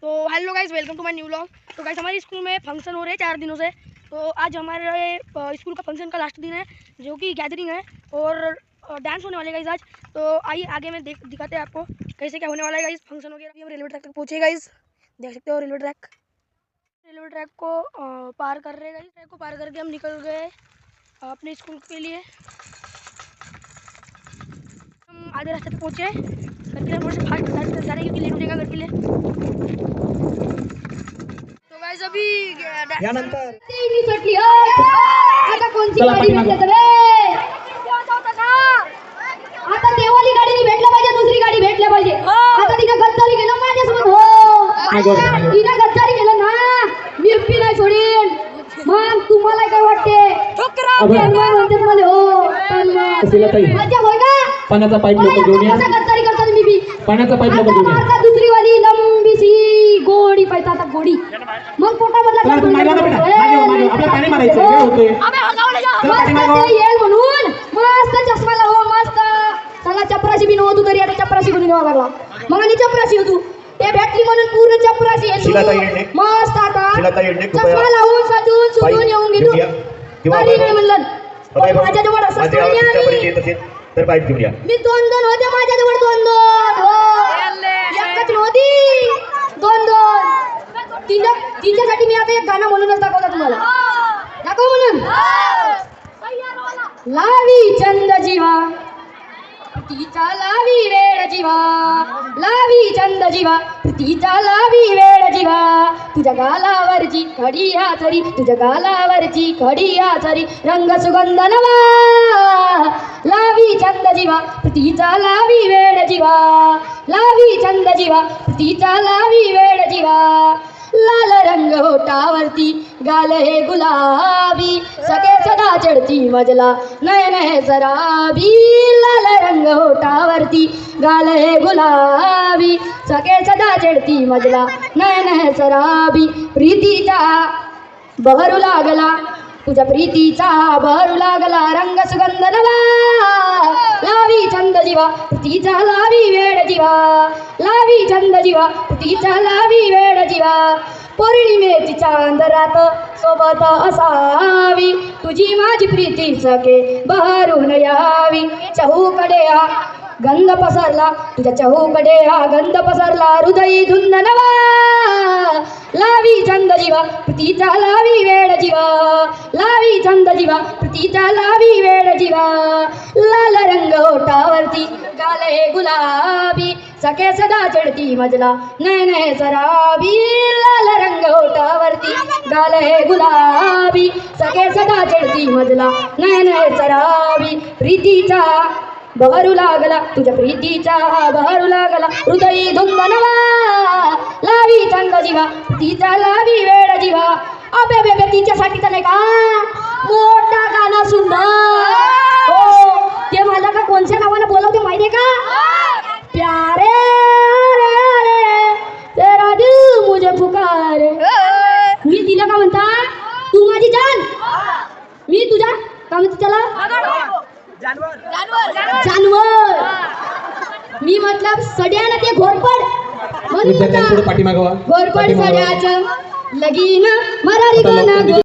तो hello guys, welcome to my new vlog. तो guys हमारे स्कूल में फंक्शन हो रहे हैं 4 दिनों से। तो आज हमारे स्कूल का फंक्शन का लास्ट दिन है, जो कि गैदरिंग है और डांस होने वाले गाइस आज। तो आइए आगे में दिखाते हैं आपको कैसे क्या होने वाला है गाइस फंक्शन वगैरह। अभी हम रेलवे ट्रैक तक पहुँचे गाइस, देख सकते हो रेलवे ट्रैक को पार कर रहे हैं गाइस। ट्रैक को पार करके हम निकल गए अपने स्कूल के लिए। हम आधे रास्ते तक पहुँचे, घर के लिए थोड़े से फास्ट जा रहे हैं क्योंकि लेट हो जाएगा घर के लिए। तो गाइस अभी यानंतर आता कोणती गाडी भेटते रे? आता देवाली गाडी नाही भेटलं पाहिजे, दुसरी गाडी भेटल्या पाहिजे। आता तिने गद्दारी केलं माझ्यासोबत, हो तिने गद्दारी केलं ना, मी उपी नाही सोडीन। मग तुम्हाला काय वाटते? म्हणते मला हो मजा होय का? पाण्याचा पाईप लवकर घेऊन या। गद्दारी करतात मी बी पाण्याचा पाईप लवकर घेऊन या। आता दुसरी वाली लंबी सी गोडी पाहिजे, आता गोडी मग पोटामधला आपल्याला पाणी मारायचं वेळ होतोय। येईल म्हणून मस्त चष्मा लाव, मस्त चला चपराशी बी नव्हतो तरी आता चपराशी घेऊन यावं लागला। मग आणि चपराशी होतो ते भेटली म्हणून पूर्ण चपराशी मस्त आता चष्मा लावून सजून सुजून येऊन घेतो। तरी नाही म्हणलं माझ्याजवळ असं तर पाईप घेऊन या। मी दोन होते माझ्याजवळ, दोन एकच नव्हती, दोन तिच्यासाठी मी आता एक गाणं म्हणूनच दाखवतो तुम्हाला। दाखव म्हणून लावी चंद जीवा तिचा लावी वेळ जीवा, लावी चंद जीवा तिचा लावी वेळ जीवा, तुझ्या गालावरची खडिया चरी, तुझ्या गालावरची खडिया चरी, रंग सुगंध नवा लावी चंद जीवा तिचा लावी वेळ जीवा, लावी चंद जीवा तिचा लावी वेळ जीवा, लाल रंग होटावरती गाल हे गुलाबी, सगळे सदा चढती मजला नयन हे सराबी, लाल रंग होटावरती गाल हे गुलाबी, सगळे सदा चढती मजला नयन हे सराबी, प्रीतीचा बहरू लागला तुझ्या प्रीतीचा बहरू लागला, रंग सुगंध नवा लावी चंद जीवा तिचा लावी वेळ जीवा, लावी चंद जीवा तिचा लावी वेळ जीवा, पौर्णिमेची चांद रात सोबत असावी, तुझी माझी प्रीती सखे बहरून यावी, चहूकडे हा गंध पसरला, तुझ्या चहूकडे हा गंध पसरला, हृदयी धुंद नवा लावी चंद जीवा तिचा लावी वेळ जीवा, लावी चंद जीवा तिचा लावी वेळ जीवा, लाल रंग ओठावरती गाल हे गुलाबी, सखे सदा चढती मजला नयन हे सराबी, लाल रंग ओठावरती गाल हे गुलाबी, सखे सदा चढती मजला नयन हे सराबी, प्रीतीचा बहरू लागला तुझ्या प्रीतीचा बहरू लागला, हृदयी धुंद नवा लावी चंद जीवा तिचा लावी वेळ जीवा। अबे बेबे तिच्यासाठी तर नाही का मोठा गाणं सुंदर, हो ते मला का कोणत्या नावानं बोलवते माहितीये का? प्यारे रे रे तेरा दिल मुझे पुकारे, मी तिला का म्हणता तू माझी जान, मी तुझा का म्हणते त्याला जानवर, मी मतलब सड्यानं ते घोरपड म्हणून घोरपड सड्याचं लगीन मराठी गाणं